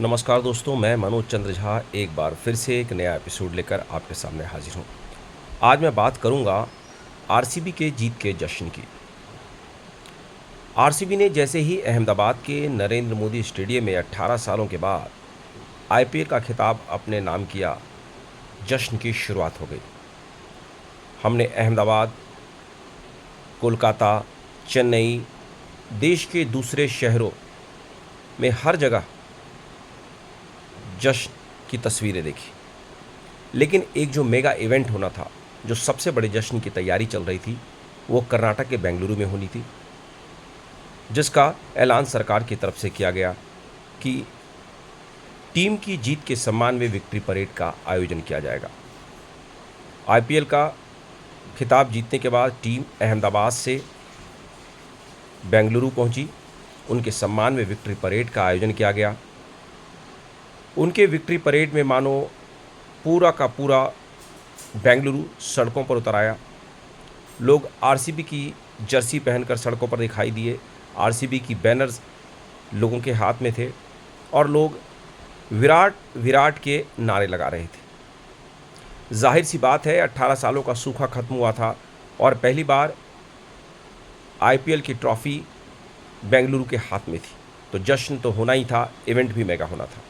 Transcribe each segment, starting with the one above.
नमस्कार दोस्तों, मैं मनोज चंद्र झा एक बार फिर से एक नया एपिसोड लेकर आपके सामने हाजिर हूँ। आज मैं बात करूँगा आरसीबी के जीत के जश्न की। आरसीबी ने जैसे ही अहमदाबाद के नरेंद्र मोदी स्टेडियम में 18 सालों के बाद आईपीएल का खिताब अपने नाम किया, जश्न की शुरुआत हो गई। हमने अहमदाबाद, कोलकाता, चेन्नई, देश के दूसरे शहरों में हर जगह जश्न की तस्वीरें देखी। लेकिन एक जो मेगा इवेंट होना था, जो सबसे बड़े जश्न की तैयारी चल रही थी, वो कर्नाटक के बेंगलुरु में होनी थी, जिसका ऐलान सरकार की तरफ से किया गया कि टीम की जीत के सम्मान में विक्ट्री परेड का आयोजन किया जाएगा। आईपीएल का खिताब जीतने के बाद टीम अहमदाबाद से बेंगलुरु पहुंची। उनके सम्मान में विक्ट्री परेड का आयोजन किया गया। उनके विक्ट्री परेड में मानो पूरा का पूरा बेंगलुरु सड़कों पर उतर आया। लोग आरसीबी की जर्सी पहनकर सड़कों पर दिखाई दिए। आरसीबी की बैनर्स लोगों के हाथ में थे और लोग विराट विराट के नारे लगा रहे थे। जाहिर सी बात है, 18 सालों का सूखा खत्म हुआ था और पहली बार आईपीएल की ट्रॉफी बेंगलुरु के हाथ में थी, तो जश्न तो होना ही था, इवेंट भी मेगा होना था।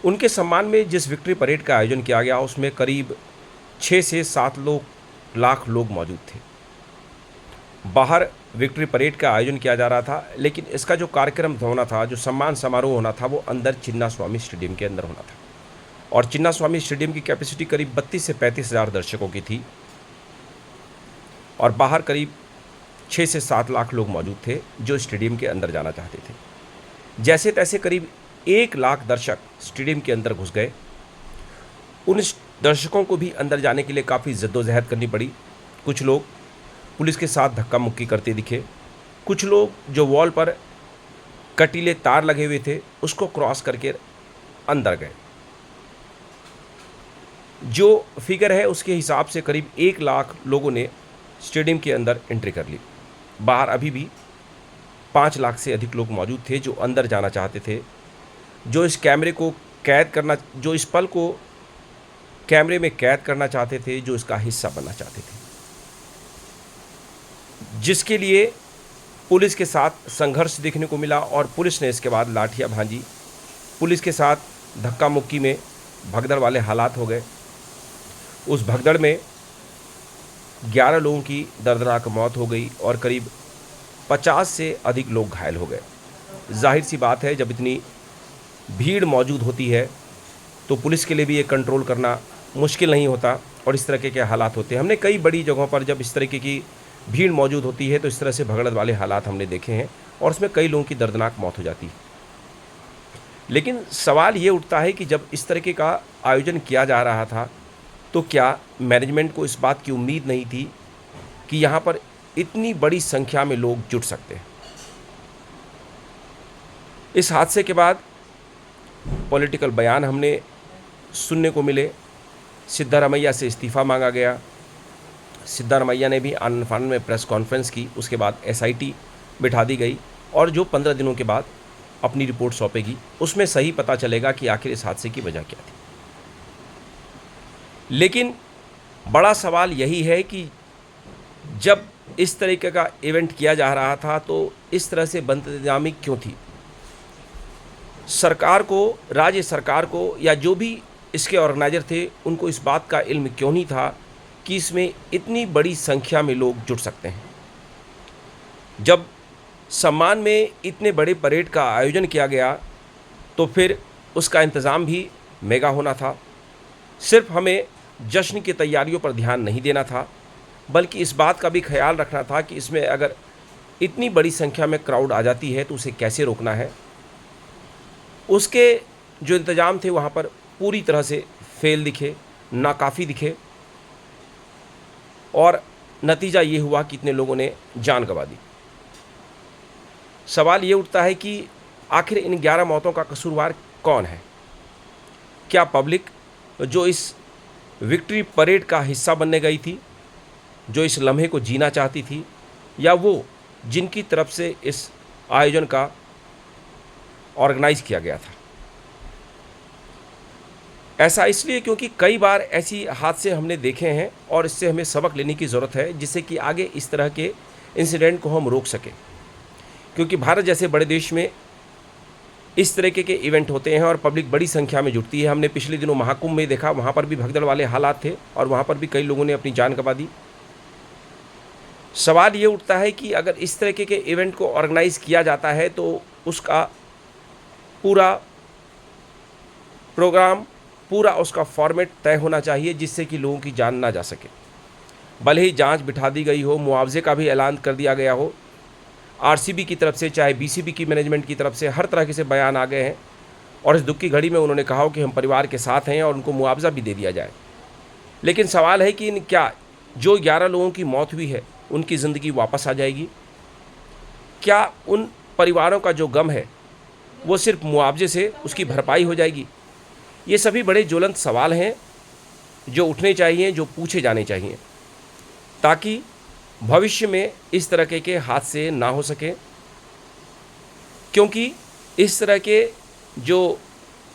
उनके सम्मान में जिस विक्ट्री परेड का आयोजन किया गया, उसमें करीब 6 से 7 लाख लोग मौजूद थे। बाहर विक्ट्री परेड का आयोजन किया जा रहा था, लेकिन इसका जो कार्यक्रम होना था, जो सम्मान समारोह होना था, वो अंदर चिन्नास्वामी स्टेडियम के अंदर होना था। और चिन्नास्वामी स्टेडियम की कैपेसिटी करीब 32 से 35 हज़ार दर्शकों की थी और बाहर करीब 6 से 7 लाख लोग मौजूद थे जो स्टेडियम के अंदर जाना चाहते थे। जैसे तैसे करीब 1 लाख दर्शक स्टेडियम के अंदर घुस गए। उन दर्शकों को भी अंदर जाने के लिए काफ़ी जद्दोजहद करनी पड़ी। कुछ लोग पुलिस के साथ धक्का मुक्की करते दिखे। कुछ लोग जो वॉल पर कटीले तार लगे हुए थे, उसको क्रॉस करके अंदर गए। जो फिगर है उसके हिसाब से करीब 1 लाख लोगों ने स्टेडियम के अंदर एंट्री कर ली। बाहर अभी भी 5 लाख से अधिक लोग मौजूद थे जो अंदर जाना चाहते थे, जो इस पल को कैमरे में कैद करना चाहते थे, जो इसका हिस्सा बनना चाहते थे, जिसके लिए पुलिस के साथ संघर्ष देखने को मिला और पुलिस ने इसके बाद लाठियां भांजी। पुलिस के साथ धक्का मुक्की में भगदड़ वाले हालात हो गए। उस भगदड़ में 11 लोगों की दर्दनाक मौत हो गई और करीब 50 से अधिक लोग घायल हो गए। जाहिर सी बात है, जब इतनी भीड़ मौजूद होती है तो पुलिस के लिए भी ये कंट्रोल करना मुश्किल नहीं होता और इस तरह के हालात होते हैं। हमने कई बड़ी जगहों पर जब इस तरीके की भीड़ मौजूद होती है तो इस तरह से भगदड़ वाले हालात हमने देखे हैं और उसमें कई लोगों की दर्दनाक मौत हो जाती है। लेकिन सवाल ये उठता है कि जब इस तरीके का आयोजन किया जा रहा था तो क्या मैनेजमेंट को इस बात की उम्मीद नहीं थी कि यहाँ पर इतनी बड़ी संख्या में लोग जुट सकते हैं? इस हादसे के बाद पॉलिटिकल बयान हमने सुनने को मिले। सिद्धारमैया से इस्तीफ़ा मांगा गया। सिद्धारमैया ने भी आनन फानन में प्रेस कॉन्फ्रेंस की। उसके बाद एसआईटी बिठा दी गई और जो 15 दिनों के बाद अपनी रिपोर्ट सौंपेगी, उसमें सही पता चलेगा कि आखिर इस हादसे की वजह क्या थी। लेकिन बड़ा सवाल यही है कि जब इस तरीके का इवेंट किया जा रहा था तो इस तरह से बदइंतज़ामी क्यों थी? सरकार को, राज्य सरकार को या जो भी इसके ऑर्गेनाइजर थे, उनको इस बात का इल्म क्यों नहीं था कि इसमें इतनी बड़ी संख्या में लोग जुट सकते हैं? जब सम्मान में इतने बड़े परेड का आयोजन किया गया तो फिर उसका इंतज़ाम भी मेगा होना था। सिर्फ हमें जश्न की तैयारियों पर ध्यान नहीं देना था, बल्कि इस बात का भी ख्याल रखना था कि इसमें अगर इतनी बड़ी संख्या में क्राउड आ जाती है तो उसे कैसे रोकना है। उसके जो इंतज़ाम थे वहाँ पर पूरी तरह से फेल दिखे, नाकाफ़ी दिखे और नतीजा ये हुआ कि इतने लोगों ने जान गंवा दी। सवाल ये उठता है कि आखिर इन 11 मौतों का कसूरवार कौन है? क्या पब्लिक जो इस विक्ट्री परेड का हिस्सा बनने गई थी, जो इस लम्हे को जीना चाहती थी, या वो जिनकी तरफ से इस आयोजन का ऑर्गेनाइज किया गया था। ऐसा इसलिए क्योंकि कई बार ऐसी हादसे हमने देखे हैं और इससे हमें सबक लेने की ज़रूरत है, जिससे कि आगे इस तरह के इंसिडेंट को हम रोक सकें। क्योंकि भारत जैसे बड़े देश में इस तरीके के इवेंट होते हैं और पब्लिक बड़ी संख्या में जुटती है। हमने पिछले दिनों महाकुंभ में देखा, वहाँ पर भी भगदड़ वाले हालात थे और वहाँ पर भी कई लोगों ने अपनी जान गंवा दी। सवाल ये उठता है कि अगर इस तरीके के इवेंट को ऑर्गेनाइज किया जाता है तो उसका पूरा प्रोग्राम, पूरा उसका फॉर्मेट तय होना चाहिए, जिससे कि लोगों की जान ना जा सके। भले ही जांच बिठा दी गई हो, मुआवजे का भी ऐलान कर दिया गया हो, आरसीबी की तरफ से चाहे बीसीबी की मैनेजमेंट की तरफ से हर तरह के से बयान आ गए हैं और इस दुख की घड़ी में उन्होंने कहा हो कि हम परिवार के साथ हैं और उनको मुआवजा भी दे दिया जाए। लेकिन सवाल है कि क्या जो 11 लोगों की मौत हुई है उनकी ज़िंदगी वापस आ जाएगी? क्या उन परिवारों का जो गम है वो सिर्फ मुआवजे से उसकी भरपाई हो जाएगी? ये सभी बड़े ज्वलंत सवाल हैं जो उठने चाहिए, जो पूछे जाने चाहिए, ताकि भविष्य में इस तरह के हादसे ना हो सके। क्योंकि इस तरह के जो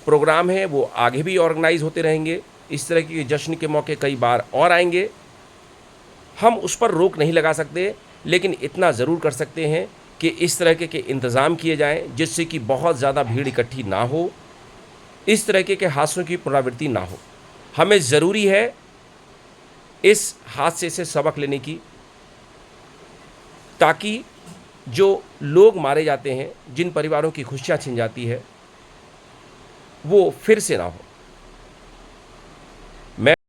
प्रोग्राम हैं वो आगे भी ऑर्गेनाइज होते रहेंगे। इस तरह के जश्न के मौके कई बार और आएंगे। हम उस पर रोक नहीं लगा सकते, लेकिन इतना ज़रूर कर सकते हैं कि इस तरह के इंतज़ाम किए जाएं जिससे कि बहुत ज़्यादा भीड़ इकट्ठी ना हो, इस तरह के हादसों की पुनरावृत्ति ना हो। हमें ज़रूरी है इस हादसे से सबक लेने की, ताकि जो लोग मारे जाते हैं, जिन परिवारों की खुशियाँ छिन जाती है, वो फिर से ना हो। मैं